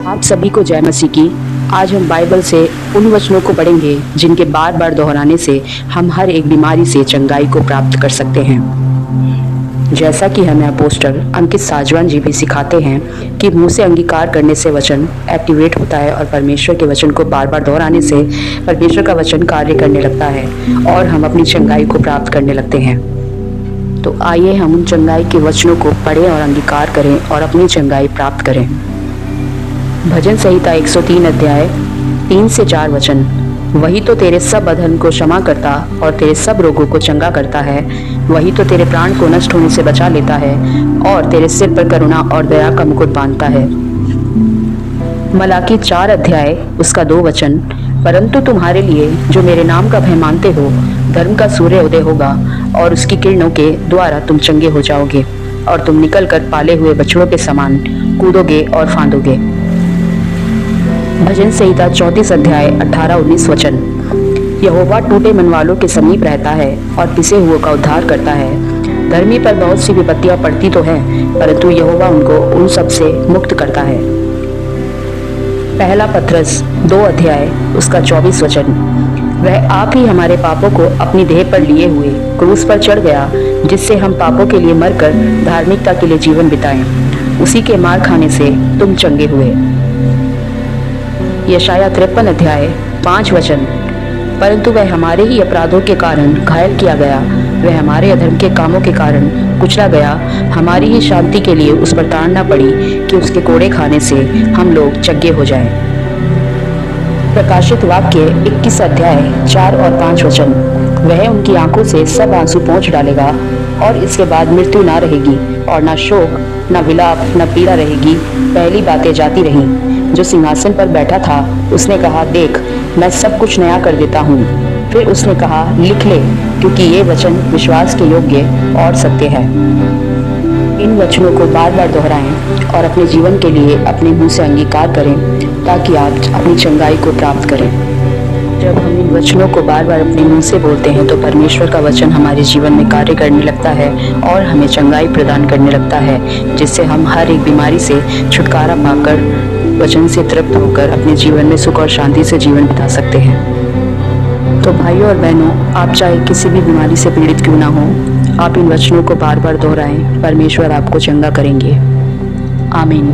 आप सभी को जय मसीह की। आज हम बाइबल से उन वचनों को पढ़ेंगे जिनके बार बार दोहराने से हम हर एक बीमारी से चंगाई को प्राप्त कर सकते हैं। जैसा कि हमें अपोस्टल अंकित साजवान जी भी सिखाते हैं कि मुंह से अंगीकार करने से वचन एक्टिवेट होता है और परमेश्वर के वचन को बार बार दोहराने से परमेश्वर का वचन कार्य करने लगता है और हम अपनी चंगाई को प्राप्त करने लगते हैं। तो आइए हम उन चंगाई के वचनों को पढ़ें और अंगीकार करें और अपनी चंगाई प्राप्त करें। भजन संहिता 103 अध्याय 3 से 4 वचन। वही तो तेरे सब अधर्म को क्षमा करता और तेरे सब रोगों को चंगा करता है। वही तो तेरे प्राण को नष्ट होने से बचा लेता है और तेरे सिर पर करुणा और दया का मुकुट बांधता है। मलाकी 4 अध्याय उसका 2 वचन। परंतु तुम्हारे लिए जो मेरे नाम का भय मानते हो, धर्म का सूर्य उदय होगा और उसकी किरणों के द्वारा तुम चंगे हो जाओगे और तुम निकल कर पाले हुए बछड़ों के समान कूदोगे और फांदोगे। भजन संहिता 34 अध्याय 18-19 वचन। यहोवा टूटे मन वालों के समीप रहता है और पिसे हुओं का उद्धार करता है। धर्मी पर बहुत सी विपत्तियां पड़ती तो हैं, परंतु यहोवा उनको उन सब से मुक्त करता है। पहला पत्रस 2 अध्याय उसका 24 वचन। वह आप ही हमारे पापों को अपनी देह पर लिए हुए क्रूस पर चढ़ गया, जिससे हम पापों के लिए मरकर धार्मिकता के लिए जीवन बिताएं। उसी के मार खाने से तुम चंगे हुए। यशाया 53 अध्याय 5 वचन। परंतु वह हमारे ही अपराधों के कारण घायल किया गया, वह हमारे अधर्म के कामों के कारण कुचला गया। हमारी ही शांति के लिए उस पर ताड़ना पड़ी कि उसके कोड़े खाने से हम लोग चंगे हो जाएं। प्रकाशित वाक्य 21 अध्याय 4 और 5 वचन। वह उनकी आंखों से सब आंसू पोंछ डालेगा और इसके बाद मृत्यु ना रहेगी और ना शोक, ना विलाप, ना पीड़ा रहेगी। पहली बातें जाती रहीं। जो सिंहासन पर बैठा था उसने कहा, देख, मैं सब कुछ नया कर देता हूँ। फिर उसने कहा, लिख ले, क्योंकि ये वचन विश्वास के योग्य और सत्य है। इन वचनों को बार बार दोहराएं और अपने जीवन के लिए अपने मुंह से अंगीकार करें ताकि आप अपनी चंगाई को प्राप्त करें। जब हम इन वचनों को बार बार अपने मुंह से बोलते हैं तो परमेश्वर का वचन हमारे जीवन में कार्य करने लगता है और हमें चंगाई प्रदान करने लगता है, जिससे हम हर एक बीमारी से छुटकारा पाकर वचन से तृप्त होकर अपने जीवन में सुख और शांति से जीवन बिता सकते हैं। तो भाइयों और बहनों, आप चाहे किसी भी बीमारी से पीड़ित क्यों ना हो, आप इन वचनों को बार बार दोहराएं, परमेश्वर आपको चंगा करेंगे। आमीन।